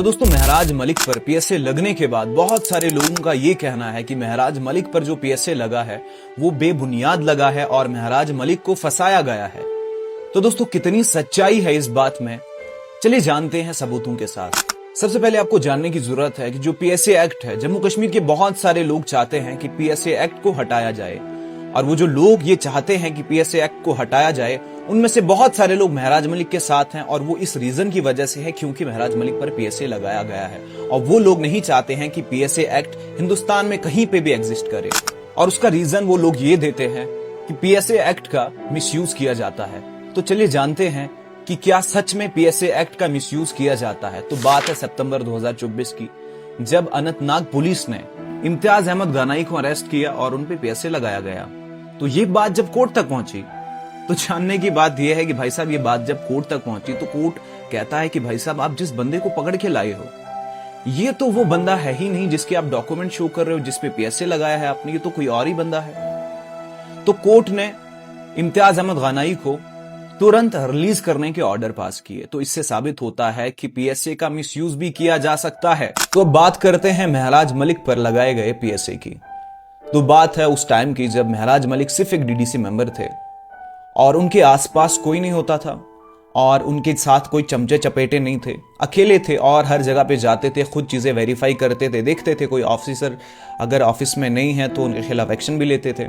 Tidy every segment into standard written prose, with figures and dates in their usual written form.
तो दोस्तों महराज मलिक पर पीएसए लगने के बाद बहुत सारे लोगों का ये कहना है कि महराज मलिक पर जो पीएसए लगा है वो बेबुनियाद लगा है और महराज मलिक को फंसाया गया है। तो दोस्तों कितनी सच्चाई है इस बात में, चलिए जानते हैं सबूतों के साथ। सबसे पहले आपको जानने की जरूरत है कि जो पीएसए एक्ट है, जम्मू कश्मीर के बहुत सारे लोग चाहते हैं कि पीएसए एक्ट को हटाया जाए, और वो जो लोग ये चाहते हैं कि पीएसए एक्ट को हटाया जाए उनमें से बहुत सारे लोग महराज मलिक के साथ हैं, और वो इस रीजन की वजह से है क्योंकि महराज मलिक पर पीएसए लगाया गया है और वो लोग नहीं चाहते हैं कि पीएसए एक्ट हिंदुस्तान में कहीं पे भी एग्जिस्ट करे। और उसका रीजन वो लोग ये देते हैं कि पीएसए एक्ट का मिसयूज किया जाता है। तो चलिए जानते हैं कि क्या सच में पीएसए एक्ट का मिसयूज किया जाता है। तो बात है सितंबर 2024 की, जब अनंतनाग पुलिस ने इम्तियाज अहमद गनाई को अरेस्ट किया और उन पे पीएसए लगाया गया। तो ये बात जब कोर्ट तक पहुंची तो जानने की बात यह है कि भाई साहब ये बात जब कोर्ट तक पहुंची तो कोर्ट कहता है कि भाई साहब आप जिस बंदे को पकड़ के लाए हो ये तो वो बंदा है ही नहीं जिसके आप डॉक्यूमेंट शो कर रहे हो, जिसपे पीएसए लगाया है आपने, ये तो कोई और ही बंदा है। तो कोर्ट ने इम्तियाज अहमद गनाई को तुरंत रिलीज करने के ऑर्डर पास किए। तो इससे साबित होता है कि पीएसए का मिसयूज भी किया जा सकता है। तो अब बात करते हैं महराज मलिक पर लगाए गए पीएसए की। तो बात है उस टाइम की जब महराज मलिक सिर्फ एक डीडीसी मेंबर थे और उनके आसपास कोई नहीं होता था और उनके साथ कोई चमचे चपेटे नहीं थे, अकेले थे और हर जगह पे जाते थे, खुद चीजें वेरीफाई करते थे, देखते थे कोई ऑफिसर अगर ऑफिस में नहीं है तो उनके खिलाफ एक्शन भी लेते थे।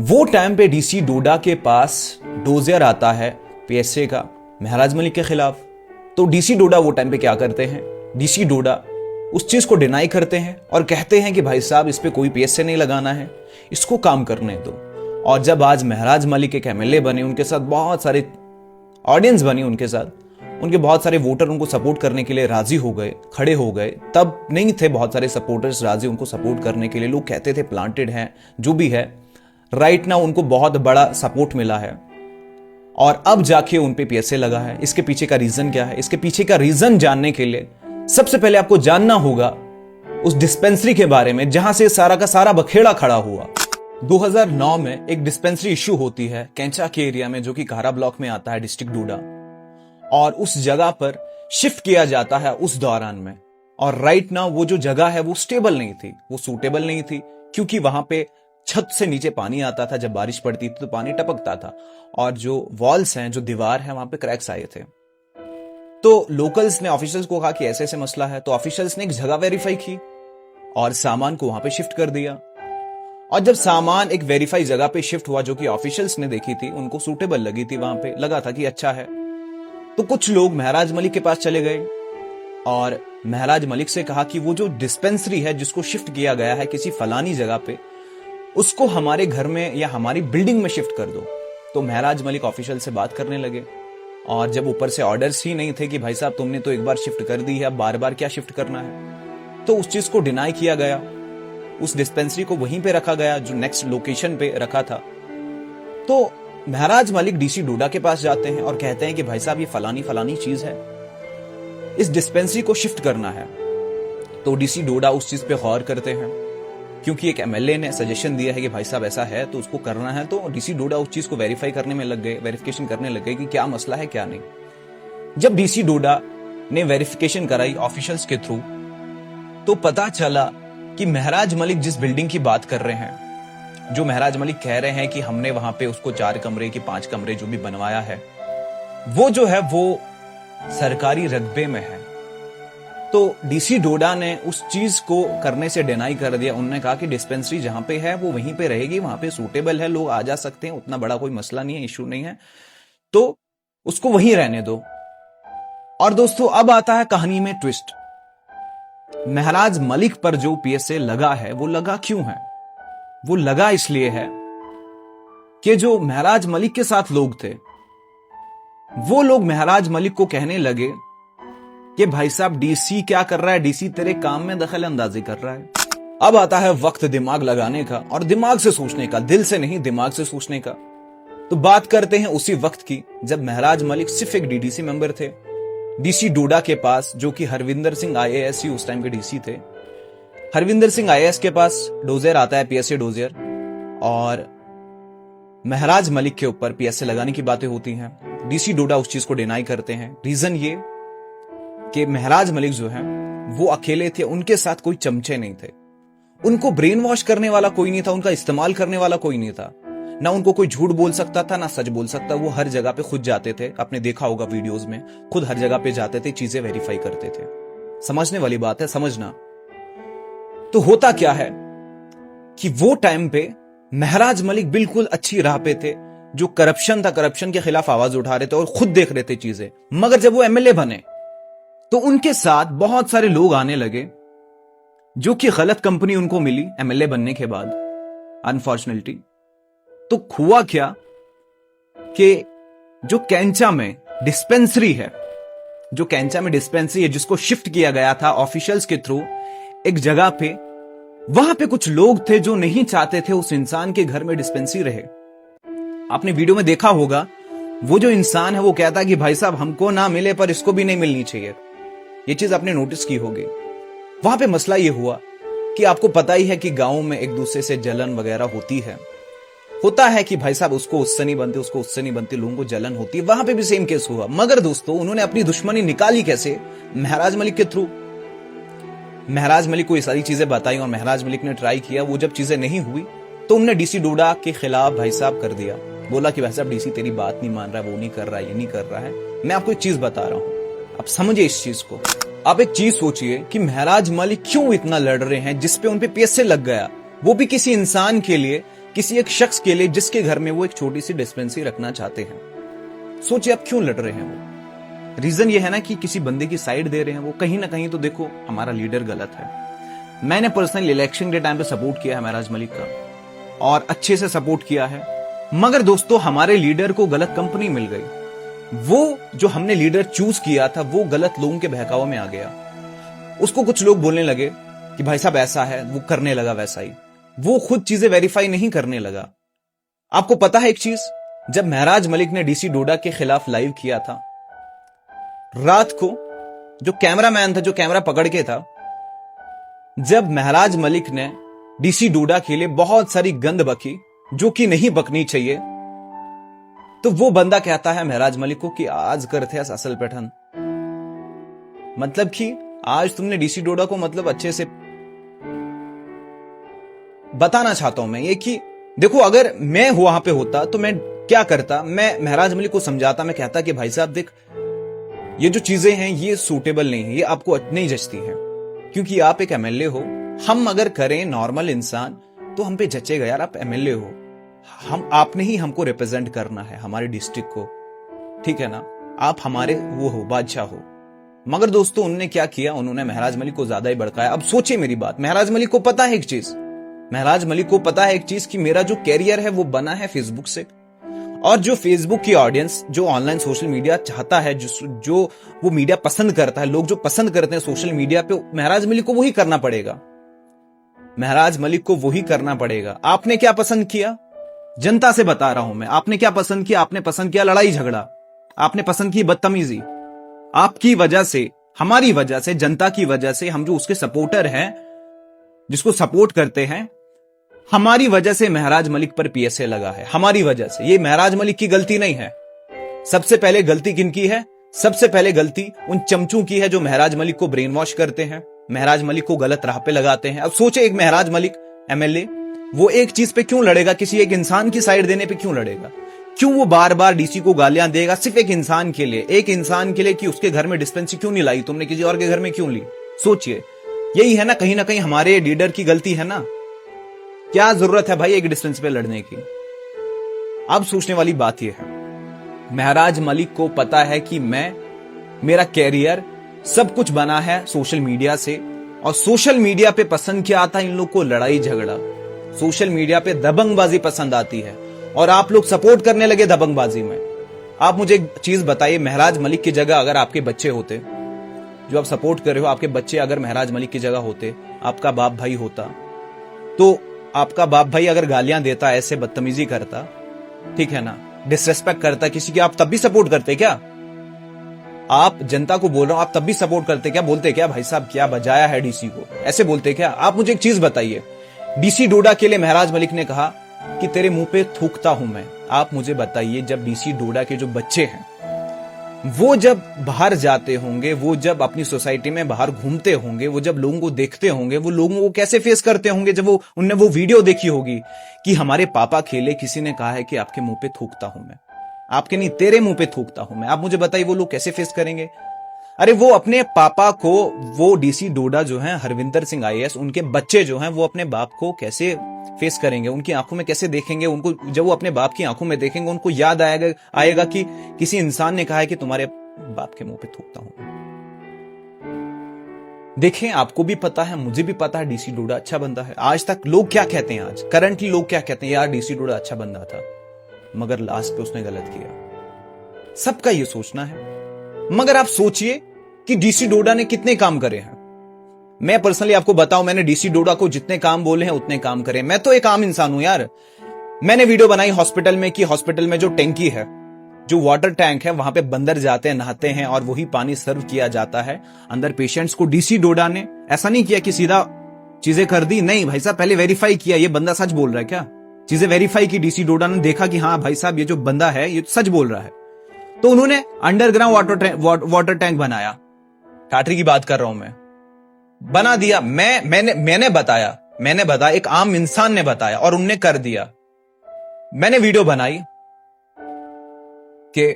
वो टाइम पे डीसी डोडा के पास डोजियर आता है पीएसए का महराज मलिक के खिलाफ। तो डीसी डोडा वो टाइम पे क्या करते हैं, डीसी डोडा उस चीज को डिनाई करते हैं और कहते हैं कि भाई साहब इस पे कोई पीएसए नहीं लगाना है, इसको काम करने दो। और जब आज महराज मलिक एक एमएलए बने, उनके साथ बहुत सारे ऑडियंस बनी, उनके साथ उनके बहुत सारे वोटर उनको सपोर्ट करने के लिए राजी हो गए, खड़े हो गए। तब नहीं थे बहुत सारे सपोर्टर्स राजी उनको सपोर्ट करने के लिए, लोग कहते थे प्लांटेड हैं, जो भी है। राइट नाउ उनको बहुत बड़ा सपोर्ट मिला है और अब जाके उन पे पीएसए लगा है। इसके पीछे का रीजन क्या है? इसके पीछे का रीजन जानने के लिए सबसे पहले आपको जानना होगा उस डिस्पेंसरी के बारे में जहां से सारा का सारा बखेड़ा खड़ा हुआ। 2009 में एक डिस्पेंसरी इश्यू होती है कैंचा के एरिया में, जो कि कारा ब्लॉक में आता है, डिस्ट्रिक्ट डोडा, और उस जगह पर शिफ्ट किया जाता है उस दौरान में। और राइट नाउ वो जो जगह है वो स्टेबल नहीं थी, वो सूटेबल नहीं थी, क्योंकि वहां पे छत से नीचे पानी आता था, जब बारिश पड़ती थी तो पानी टपकता था, और जो वॉल्स हैं, जो दीवार है, वहां पे क्रैक्स आए थे। तो लोकल्स ने ऑफिशियल्स को कहा कि ऐसे ऐसे मसला है। तो ऑफिशियल्स ने एक जगह वेरीफाई की और सामान को वहां पे शिफ्ट कर दिया। और जब सामान एक वेरीफाई जगह पे शिफ्ट हुआ जो कि ऑफिशियल्स ने देखी थी, उनको सूटेबल लगी थी, वहां पे लगा था कि अच्छा है, तो कुछ लोग महराज मलिक के पास चले गए और महराज मलिक से कहा कि वो जो डिस्पेंसरी है जिसको शिफ्ट किया गया है किसी फलानी जगह पे, उसको हमारे घर में या हमारी बिल्डिंग में शिफ्ट कर दो। तो महराज मलिक ऑफिशियल से बात करने लगे, और जब ऊपर से ऑर्डर्स ही नहीं थे कि भाई साहब तुमने तो एक बार शिफ्ट कर दी है, अब बार बार क्या शिफ्ट करना है, तो उस चीज को डिनाई किया गया। उस डिस्पेंसरी को वहीं पे रखा गया जो नेक्स्ट लोकेशन पे रखा था। तो महराज मलिक डीसी डोडा के पास जाते हैं और कहते हैं कि भाई साहब ये फलानी फलानी चीज है, इस डिस्पेंसरी को शिफ्ट करना है। तो डीसी डोडा उस चीज पे गौर करते हैं, क्योंकि एक एमएलए ने सजेशन दिया है कि भाई साहब ऐसा है तो उसको करना है। तो डीसी डोडा उस चीज को वेरीफाई करने में लग गए, वेरिफिकेशन करने लग गए कि क्या मसला है क्या नहीं। जब डीसी डोडा ने वेरिफिकेशन कराई ऑफिशियल्स के थ्रू, तो पता चला कि महराज मलिक जिस बिल्डिंग की बात कर रहे हैं, जो महराज मलिक कह रहे हैं कि हमने वहां पे उसको 4 कमरे की 5 कमरे जो भी बनवाया है, वो जो है वो सरकारी रकबे में है। तो डीसी डोडा ने उस चीज को करने से डिनाई कर दिया। उन्होंने कहा कि डिस्पेंसरी जहां पे है वो वहीं पे रहेगी, वहां पे सूटेबल है, लोग आ जा सकते हैं, उतना बड़ा कोई मसला नहीं है, इश्यू नहीं है, तो उसको वहीं रहने दो। और दोस्तों अब आता है कहानी में ट्विस्ट। महराज मलिक पर जो पीएसए लगा है वो लगा क्यों है? वो लगा इसलिए है कि जो महराज मलिक के साथ लोग थे वो लोग महराज मलिक को कहने लगे कि भाई साहब डीसी क्या कर रहा है, डीसी तेरे काम में दखल अंदाजी कर रहा है। अब आता है वक्त दिमाग लगाने का और दिमाग से सोचने का, दिल से नहीं दिमाग से सोचने का। तो बात करते हैं उसी वक्त की जब महराज मलिक सिर्फ एक डीडीसी मेंबर थे डीसी डोडा के पास, जो कि हरविंदर सिंह आईएएस ही उस टाइम के डीसी थे। हरविंदर सिंह आईएएस के पास डोजियर आता है, पीएसए डोजियर, और महराज मलिक के ऊपर पीएसए लगाने की बातें होती हैं। डीसी डोडा उस चीज को डिनाई करते हैं। रीजन ये कि महराज मलिक जो है वो अकेले थे, उनके साथ कोई चमचे नहीं थे, उनको ब्रेन वॉश करने वाला कोई नहीं था, उनका इस्तेमाल करने वाला कोई नहीं था, ना उनको कोई झूठ बोल सकता था ना सच बोल सकता। वो हर जगह पे खुद जाते थे, आपने देखा होगा वीडियोस में, खुद हर जगह पे जाते थे, चीजें वेरीफाई करते थे। समझने वाली बात है, समझना। तो होता क्या है कि वो टाइम पे महराज मलिक बिल्कुल अच्छी राह पे थे, जो करप्शन था करप्शन के खिलाफ आवाज उठा रहे थे और खुद देख रहे थे चीजें। मगर जब वो एमएलए बने तो उनके साथ बहुत सारे लोग आने लगे, जो कि गलत कंपनी उनको मिली एमएलए बनने के बाद, अनफॉर्चुनेटली। तो हुआ क्या कि जो कैंचा में डिस्पेंसरी है, जिसको शिफ्ट किया गया था ऑफिशियल्स के थ्रू एक जगह पे, वहां पे कुछ लोग थे जो नहीं चाहते थे उस इंसान के घर में डिस्पेंसरी रहे। आपने वीडियो में देखा होगा, वो जो इंसान है वो कहता है कि भाई साहब हमको ना मिले पर इसको भी नहीं मिलनी चाहिए। ये चीज आपने नोटिस की होगी। वहां पे मसला ये हुआ कि आपको पता ही है कि गांव में एक दूसरे से जलन वगैरह होता है कि भाई साहब उसको उससे नहीं बनती, लोगों को जलन होती है। वहां पे भी सेम केस हुआ। मगर दोस्तों उन्होंने अपनी दुश्मनी निकाली कैसे? महराज मलिक के थ्रू। महराज मलिक को ये सारी चीजें बताई और महराज मलिक ने ट्राई किया। वो जब चीजें नहीं हुई तो उन्होंने डीसी डोडा के खिलाफ भाई साहब कर दिया। बोला कि भाई साहब डीसी तेरी बात नहीं मान रहा है, वो नहीं कर रहा है, ये नहीं कर रहा है। मैं आपको एक चीज बता रहा हूं, आप समझिए इस चीज को। आप एक चीज सोचिए कि महराज मलिक क्यों इतना लड़ रहे हैं, जिसपे उनपे पीएसए लग गया, वो भी किसी इंसान के लिए, किसी एक शख्स के लिए जिसके घर में वो एक छोटी सी डिस्पेंसरी रखना चाहते हैं। सोचिए आप क्यों लड़ रहे हैं। वो रीजन ये है ना कि किसी बंदे की साइड दे रहे हैं। वो कहीं ना कहीं तो देखो हमारा लीडर गलत है। मैंने पर्सनली इलेक्शन के टाइम पे सपोर्ट किया है महराज मलिक का, और अच्छे से सपोर्ट किया है। मगर दोस्तों हमारे लीडर को गलत कंपनी मिल गई। वो जो हमने लीडर चूज किया था वो गलत लोगों के बहकावे में आ गया। उसको कुछ लोग बोलने लगे कि भाई साहब ऐसा है, वो करने लगा वैसा ही। वो खुद चीजें वेरीफाई नहीं करने लगा। आपको पता है एक चीज, जब महराज मलिक ने डीसी डोडा के खिलाफ लाइव किया था, रात को जो कैमरामैन था, जो कैमरा पकड़ के था, जब महराज मलिक ने डीसी डोडा के लिए बहुत सारी गंद बकी जो कि नहीं बकनी चाहिए, तो वो बंदा कहता है महराज मलिक को कि आज करते हैं असल पैठन। मतलब कि आज तुमने डीसी डोडा को मतलब अच्छे से बताना चाहता हूं मैं ये कि देखो अगर मैं वहां पे होता तो मैं क्या करता। मैं महराज मलिक को समझाता, मैं कहता कि भाई साहब देख, ये जो चीजें हैं ये सूटेबल नहीं है, ये आपको नहीं जचती है, क्योंकि आप एक एमएलए हो। हम अगर करें नॉर्मल इंसान तो हम पे जचेगा यार, आप एमएलए हो, आपने ही हमको रिप्रेजेंट करना है, हमारे डिस्ट्रिक्ट को, ठीक है ना, आप हमारे वो हो, बादशाह हो। मगर दोस्तों उन्होंने क्या किया, उन्होंने महराज मलिक को ज्यादा ही भड़काया। अब सोचिए मेरी बात, महराज मलिक को पता है एक चीज, कि मेरा जो कैरियर है वो बना है फेसबुक से, और जो फेसबुक की ऑडियंस, जो ऑनलाइन सोशल मीडिया चाहता है, जो वो मीडिया पसंद करता है, लोग जो पसंद करते हैं सोशल मीडिया पे, महराज मलिक को वही करना पड़ेगा। महराज मलिक को वही करना पड़ेगा। आपने क्या पसंद किया, जनता से बता रहा हूं मैं, आपने क्या पसंद किया? आपने पसंद किया लड़ाई झगड़ा, आपने पसंद की बदतमीजी। आपकी वजह से, हमारी वजह से, जनता की वजह से, हम जो उसके सपोर्टर हैं, जिसको सपोर्ट करते हैं, हमारी वजह से महराज मलिक पर पीएसए लगा है, हमारी वजह से। ये महराज मलिक की गलती नहीं है। सबसे पहले गलती किनकी है? सबसे पहले गलती उन चमचों की है जो महराज मलिक को ब्रेन वॉश करते हैं, महराज मलिक को गलत राह पे लगाते हैं। अब सोचे एक महराज मलिक एमएलए, वो एक चीज पे क्यों लड़ेगा? किसी एक इंसान की साइड देने पे क्यों लड़ेगा? क्यों वो बार बार डीसी को गालियां देगा सिर्फ एक इंसान के लिए, कि उसके घर में डिस्पेंसरी क्यों नहीं लाई, तुमने किसी और के घर में क्यों ली? सोचिए, यही है ना कहीं हमारे लीडर की गलती है ना। क्या जरूरत है भाई एक डिस्टेंस पे लड़ने की? अब सोचने वाली बात यह है, महराज मलिक को पता है कि मेरा कैरियर सब कुछ बना है सोशल मीडिया से, और सोशल मीडिया पे पसंद क्या आता है इन लोग को? लड़ाई झगड़ा। सोशल मीडिया पे दबंगबाजी पसंद आती है, और आप लोग सपोर्ट करने लगे दबंगबाजी में। आप मुझे एक चीज बताइए, महराज मलिक की जगह अगर आपके बच्चे होते, जो आप सपोर्ट कर रहे हो, आपके बच्चे अगर महराज मलिक की जगह होते, आपका बाप भाई होता, तो आपका बाप भाई अगर गालियां देता, ऐसे बदतमीजी करता, ठीक है ना, डिसरेस्पेक्ट करता किसी की, आप तब भी सपोर्ट करते क्या? आप जनता को बोल रहा हूं, आप तब भी सपोर्ट करते क्या? बोलते क्या भाई साहब क्या बजाया है डीसी को, ऐसे बोलते क्या? आप मुझे एक चीज बताइए, डीसी डोडा के लिए महराज मलिक ने कहा कि तेरे मुंह पे थूकता हूं मैं। आप मुझे बताइए, जब डीसी डोडा के जो बच्चे हैं वो जब बाहर जाते होंगे, वो जब अपनी सोसाइटी में बाहर घूमते होंगे, वो जब लोगों को देखते होंगे, वो लोगों को कैसे फेस करते होंगे जब उनने वो वीडियो देखी होगी कि हमारे पापा खेले, किसी ने कहा है कि आपके मुंह पे थूकता हूं मैं, आपके नहीं तेरे मुंह पे थूकता हूं मैं। आप मुझे बताइए वो लोग कैसे फेस करेंगे। अरे वो अपने पापा को, वो डीसी डोडा जो है हरविंदर सिंह आईएएस, उनके बच्चे जो हैं वो अपने बाप को कैसे फेस करेंगे, उनकी आंखों में कैसे देखेंगे। उनको जब वो अपने बाप की आंखों में देखेंगे, उनको याद आएगा कि किसी इंसान ने कहा है कि तुम्हारे बाप के मुंह पे थूकता हूं। देखें, आपको भी पता है, मुझे भी पता है, डीसी डोडा अच्छा बंदा है। आज तक लोग क्या कहते हैं, आज करंटली लोग क्या कहते हैं, यार डीसी डोडा अच्छा बंदा था, मगर लास्ट पे उसने गलत किया। सबका ये सोचना है। मगर आप सोचिए कि डीसी डोडा ने कितने काम करे हैं। मैं पर्सनली आपको बताऊं, मैंने डीसी डोडा को जितने काम बोले हैं उतने काम करे। मैं तो एक आम इंसान हूं यार। मैंने वीडियो बनाई हॉस्पिटल में कि हॉस्पिटल में जो टैंकी है, जो वाटर टैंक है, वहां पे बंदर जाते हैं, नहाते हैं और वही पानी सर्व किया जाता है अंदर पेशेंट्स को। डीसी डोडा ने ऐसा नहीं किया कि सीधा चीजें कर दी, नहीं भाई साहब, पहले वेरीफाई किया ये बंदा सच बोल रहा है क्या। चीजें वेरीफाई की, डीसी डोडा ने देखा कि हाँ भाई साहब ये जो बंदा है ये सच बोल रहा है, तो उन्होंने अंडरग्राउंड वाटर टैंक बनाया। टाटरी की बात कर रहा हूं मैं, बना दिया। मैंने बताया, एक आम इंसान ने बताया और उनने कर दिया। मैंने वीडियो बनाई कि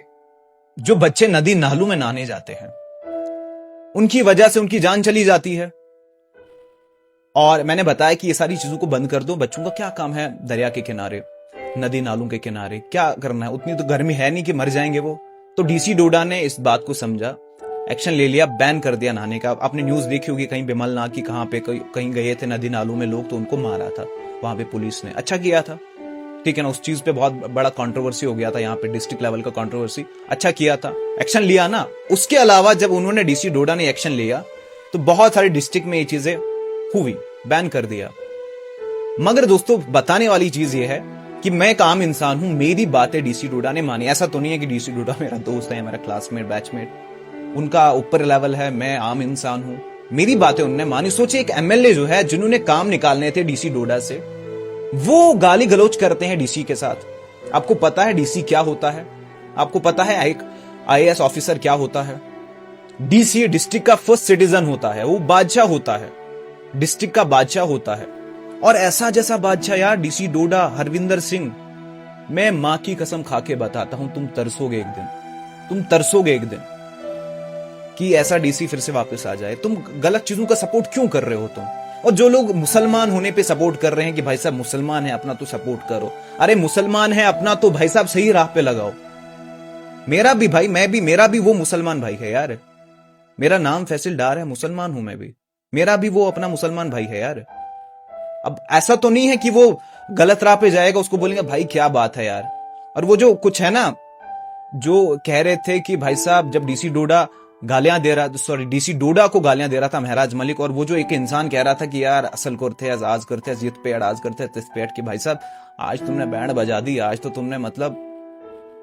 जो बच्चे नदी नालों में नहाने जाते हैं, उनकी वजह से उनकी जान चली जाती है। और मैंने बताया कि ये सारी चीजों को बंद कर दो। बच्चों का क्या काम है दरिया के किनारे, नदी नालों के किनारे, क्या करना है, उतनी तो गर्मी है नहीं कि मर जाएंगे वो। तो डीसी डोडा ने इस बात को समझा, एक्शन ले लिया, बैन कर दिया नहाने का। आपने न्यूज देखी होगी कहीं बिमलनाथ की, कहां पे कहीं गए थे नदी नालों में लोग, तो उनको मारा था वहां पे पुलिस ने। अच्छा किया था, ठीक है ना। उस चीज पे बहुत बड़ा कंट्रोवर्सी हो गया था यहाँ पे, डिस्ट्रिक्ट लेवल का कंट्रोवर्सी। अच्छा किया था, एक्शन लिया ना। उसके अलावा जब उन्होंने डीसी डोडा ने एक्शन लिया तो बहुत सारे डिस्ट्रिक्ट में ये चीजें हुई, बैन कर दिया। मगर दोस्तों बताने वाली चीज ये है कि मैं एक आम इंसान हूं, मेरी बातें डीसी डोडा ने मानी। ऐसा तो नहीं है कि डीसी डोडा मेरा दोस्त है, मेरा क्लासमेट, बैचमेट, उनका ऊपर लेवल है, मैं आम इंसान हूं, मेरी बातें उन्होंने मानी। सोचिए एक एमएलए जो है, जिन्होंने काम निकालने थे डीसी डोडा से, वो गाली गलौज करते हैं डीसी के साथ। आपको पता है डीसी क्या होता है? आपको पता है एक आईएएस ऑफिसर क्या होता है? डीसी डिस्ट्रिक्ट का फर्स्ट सिटीजन होता है, वो बादशाह होता है, डिस्ट्रिक्ट का बादशाह होता है। और ऐसा जैसा बादशाह यार डीसी डोडा, हरविंदर सिंह, मैं मां की कसम खा के बताता हूं, तुम तरसोगे एक दिन, तुम तरसोगे एक दिन कि ऐसा डीसी फिर से वापस आ जाए। तुम गलत चीजों का सपोर्ट क्यों कर रहे हो तुम? और जो लोग मुसलमान होने पे सपोर्ट कर रहे हैं कि भाई साहब मुसलमान है अपना तो सपोर्ट करो, अरे मुसलमान है अपना तो भाई साहब सही राह पे लगाओ। मेरा भी भाई, मेरा भी वो मुसलमान भाई है यार, मेरा नाम फैसिल डार है, मुसलमान हूं मैं भी, मेरा भी वो अपना मुसलमान भाई है यार। अब ऐसा तो नहीं है कि वो गलत राह पे जाएगा, उसको बोलेंगे भाई क्या बात है यार। और वो जो कुछ है ना, जो कह रहे थे कि भाई साहब जब डीसी डोडा डीसी डोडा को गालियां दे रहा था महराज मलिक, और वो जो एक इंसान कह रहा था कि यार असल करते आज करते जित पेड़ आज करते तिस पेड़ की, भाई साहब आज तुमने बैंड बजा दी, आज तो तुमने मतलब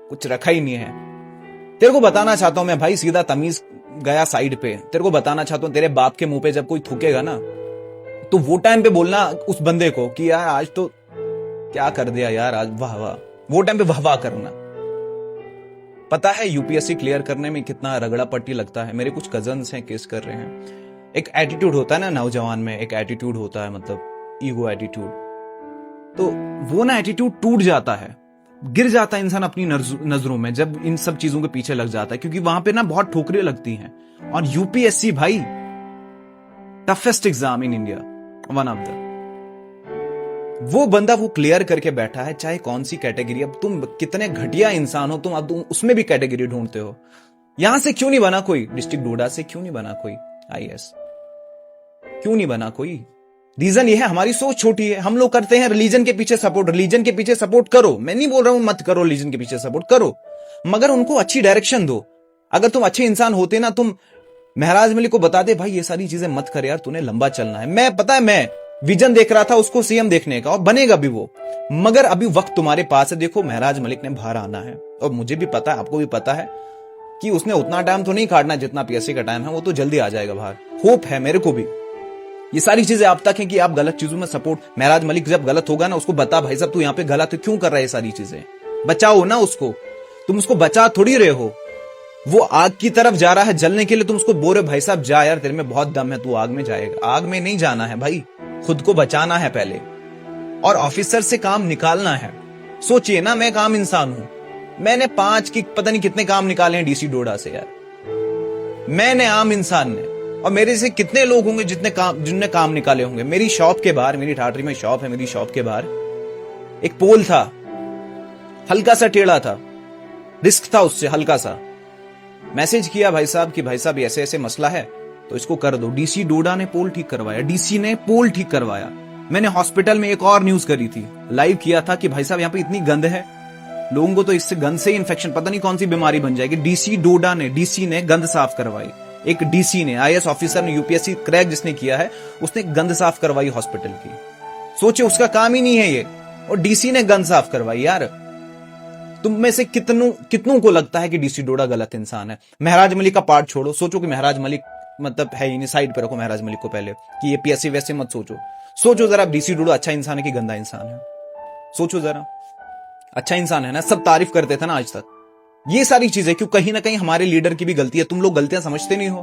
कुछ रखा ही नहीं है। तेरे को बताना चाहता हूं मैं भाई, सीधा तमीज गया साइड पे, तेरे को बताना चाहता हूं, तेरे बाप के मुंह पे जब कोई थूकेगा ना, तो वो टाइम पे बोलना उस बंदे को कि यार आज तो क्या कर दिया यार, आज वाह वाह, वो टाइम पे वाह वाह करना। पता है यूपीएससी क्लियर करने में कितना रगड़ा पट्टी लगता है। मेरे कुछ कजन्स हैं, केस कर रहे हैं। एक एटीट्यूड होता है ना नौजवान में, एक एटीट्यूड होता है, मतलब ईगो एटीट्यूड, तो वो ना एटीट्यूड टूट जाता है, गिर जाता है इंसान अपनी नजरों में जब इन सब चीजों के पीछे लग जाता है, क्योंकि वहां पे ना बहुत ठोकरें लगती हैं। और यूपीएससी भाई toughest exam in India, one of the, वो बंदा वो क्लियर करके बैठा है, चाहे कौन सी कैटेगरी। अब तुम कितने घटिया इंसान हो तुम, अब तुम उसमें भी कैटेगरी ढूंढते हो। यहां से क्यों नहीं बना कोई, डिस्ट्रिक्ट डोडा से क्यों नहीं बना कोई आईएएस, क्यों नहीं बना कोई? रीजन ये है हमारी सोच छोटी है। हम लोग करते हैं रिलीजन के पीछे सपोर्ट, रिलीजन के पीछे सपोर्ट करो, मैं नहीं बोल रहा हूं मत करो, रिलीजन के पीछे सपोर्ट करो, मगर उनको अच्छी डायरेक्शन दो। अगर तुम अच्छे इंसान होते ना, तुम महराज मलिक को बता दे भाई ये सारी चीजें मत कर यार, तूने लंबा चलना है। मैं पता है, मैं विजन देख रहा था उसको सीएम देखने का, और बनेगा भी वो, मगर अभी वक्त तुम्हारे पास है। देखो महराज मलिक ने बाहर आना है, और मुझे भी पता है, आपको भी पता है कि उसने उतना टाइम तो नहीं काटना जितना पीएससी का टाइम है, वो तो जल्दी आ जाएगा बाहर, होप है मेरे को भी। ये सारी चीजें आप तक है कि आप गलत चीजों में सपोर्ट, महराज मलिक जब गलत होगा ना उसको बता भाई साहब तू यहाँ पे गलत क्यों कर रहा है, ये सारी चीजें बचाओ ना उसको, तुम उसको बचा थोड़ी रहे हो, वो आग की तरफ जा रहा है जलने के लिए, तुम उसको बोल रहे भाई साहब जा यार, तेरे में बहुत दम है, तू आग में जाएगा। आग में नहीं जाना है भाई, खुद को बचाना है पहले, और ऑफिसर से काम निकालना है। सोचिए ना, मैं एक आम इंसान हूं, मैंने 5 की पता नहीं कितने काम निकाले हैं डीसी डोडा से यार, मैंने आम इंसान ने, और मेरे से कितने लोग होंगे जिनने काम निकाले होंगे। मेरी शॉप के बाहर, मेरी ठाठरी में शॉप है, मेरी शॉप के बाहर एक पोल था, हल्का सा टेढ़ा था, रिस्क था उससे हल्का सा। मैसेज किया भाई साहब कि भाई साहब ऐसे ऐसे मसला है तो इसको कर दो। डीसी डोडा ने पोल ठीक करवाया, डीसी ने पोल ठीक करवाया। मैंने हॉस्पिटल में एक और न्यूज करी थी, लाइव किया था कि भाई साहब यहाँ पे इतनी गंद है, लोगों को तो इससे गंद से इन्फेक्शन, पता नहीं कौन सी बीमारी बन जाएगी। डीसी डोडा ने, डीसी ने गंद साफ करवाई। एक डीसी ने, आईएएस ऑफिसर ने, यूपीएससी क्रैक जिसने किया है, उसने गंद साफ करवाई हॉस्पिटल की। सोचे उसका काम ही नहीं है ये, और डीसी ने गंद साफ करवाई। यार तुम में से कितनों को लगता है कि डीसी डोडा गलत इंसान है? महराज मलिक का पार्ट छोड़ो, सोचो कि महराज मलिक मतलब है ही नहीं, साइड पे रखो महराज मलिक को पहले, कि ये पीएससी वैसे मत सोचो। सोचो जरा डीसी डोडा अच्छा इंसान है कि गंदा इंसान है? सोचो जरा, अच्छा इंसान है ना, सब तारीफ करते थे ना आज तक। ये सारी चीजें क्यों? कहीं ना कहीं हमारे लीडर की भी गलती है। तुम लोग गलतियां समझते नहीं हो,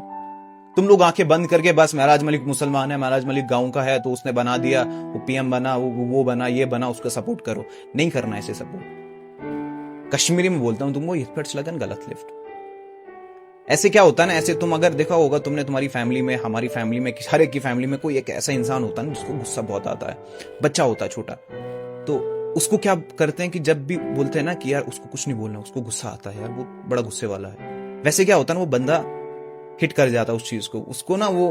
तुम लोग आंखें बंद करके बस महराज मलिक मुसलमान है, महराज मलिक गांव का है तो उसने बना दिया, वो पीएम बना, वो बना, ये बना, उसका सपोर्ट करो। नहीं करना ऐसे सपोर्ट। कश्मीरी में बोलता हूं तुमको, लगन गलत लिफ्ट। ऐसे क्या होता है ना, ऐसे तुम अगर देखा होगा तुमने, तुम्हारी फैमिली में, हमारी फैमिली में, हर एक की फैमिली में कोई एक ऐसा इंसान होता है ना जिसको गुस्सा बहुत आता है, बच्चा होता है छोटा, तो उसको क्या करते हैं कि जब भी बोलते हैं ना कि यार उसको कुछ नहीं बोलना, उसको गुस्सा आता है यार, वो बड़ा गुस्से वाला है, वैसे क्या होता है ना, वो बंदा हिट कर जाता है उस चीज को, उसको ना वो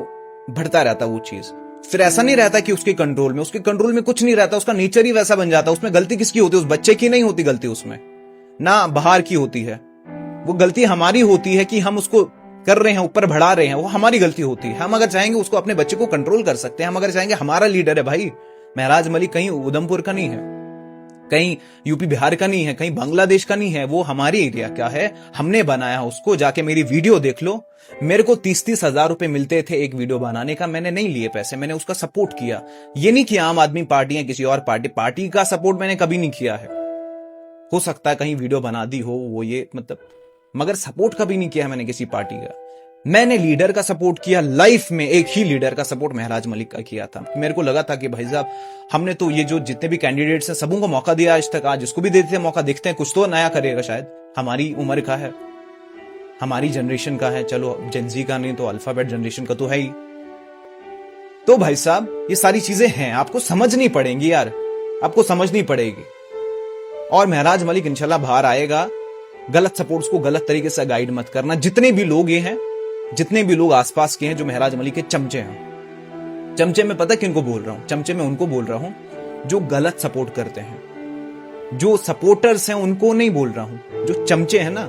बढ़ता रहता है वो चीज। फिर ऐसा नहीं रहता कि उसके कंट्रोल में कुछ नहीं रहता, उसका नेचर ही वैसा बन जाता है। उसमें गलती किसकी होती है? उस बच्चे की नहीं होती गलती, उसमें ना बाहर की होती है, वो गलती हमारी होती है कि हम उसको कर रहे हैं, ऊपर बढ़ा रहे हैं, वो हमारी गलती होती है। हम अगर चाहेंगे उसको, अपने बच्चे को कंट्रोल कर सकते हैं। हम अगर चाहेंगे, हमारा लीडर है भाई महराज मलिक, कहीं उधमपुर का नहीं है, कहीं यूपी बिहार का नहीं है, कहीं बांग्लादेश का नहीं है, वो हमारे एरिया का है, हमने बनाया उसको। जाके मेरी वीडियो देख लो, मेरे को 30-30 हजार रुपए मिलते थे एक वीडियो बनाने का, मैंने नहीं लिए पैसे, मैंने उसका सपोर्ट किया। ये नहीं कि आम आदमी पार्टी या किसी और पार्टी का सपोर्ट मैंने कभी नहीं किया है। हो सकता है कहीं वीडियो बना दी हो वो, ये मतलब, मगर सपोर्ट कभी नहीं किया मैंने किसी पार्टी का। मैंने लीडर का सपोर्ट किया, लाइफ में एक ही लीडर का सपोर्ट महराज मलिक का किया था। मेरे को लगा था कि भाई साहब हमने तो ये जो जितने भी कैंडिडेट्स हैं सबों को मौका दिया आज तक, आज इसको भी देते हैं मौका, देखते हैं कुछ तो नया करेगा शायद। हमारी उम्र का है, हमारी जनरेशन का है, चलो जेनजी का नहीं तो अल्फाबेट जनरेशन का तो है ही। तो भाई साहब ये सारी चीजें हैं, आपको समझनी पड़ेंगी यार, आपको समझनी पड़ेगी। और महराज मलिक इंशाल्लाह बाहर आएगा। गलत सपोर्ट्स को गलत तरीके से गाइड मत करना। जितने भी लोग ये हैं, जितने भी लोग आसपास के हैं जो महराज मलिक के चमचे हैं, चमचे में पता किनको बोल रहा हूं? चमचे में उनको बोल रहा हूं जो गलत सपोर्ट करते हैं। जो सपोर्टर्स हैं उनको नहीं बोल रहा हूं, जो चमचे हैं ना,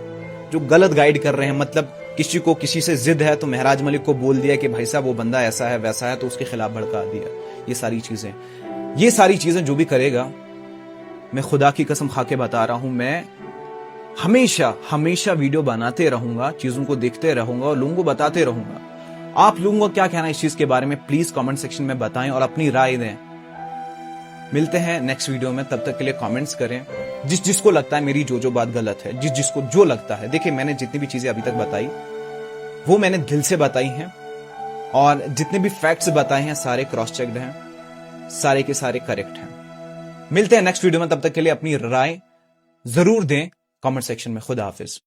जो गलत गाइड कर रहे हैं। मतलब किसी को किसी से जिद है तो महराज मलिक को बोल दिया कि भाई साहब वो बंदा ऐसा है वैसा है, तो उसके खिलाफ भड़का दिया। ये सारी चीजें जो भी करेगा, मैं खुदा की कसम खा के बता रहा हूं, मैं हमेशा वीडियो बनाते रहूंगा, चीजों को देखते रहूंगा और लोगों को बताते रहूंगा। आप लोगों को क्या कहना है इस चीज के बारे में, प्लीज कमेंट सेक्शन में बताएं और अपनी राय दें। मिलते हैं नेक्स्ट वीडियो में, तब तक के लिए कमेंट्स करें। जिसको लगता है मेरी जो बात गलत है, जिसको जो लगता है, देखिए मैंने जितनी भी चीजें अभी तक बताई वो मैंने दिल से बताई हैं, और जितने भी फैक्ट्स बताए हैं सारे क्रॉस चेक्ड हैं, सारे के सारे करेक्ट हैं। मिलते हैं नेक्स्ट वीडियो में, तब तक के लिए अपनी राय जरूर दें कमेंट सेक्शन में। खुदा हाफिज।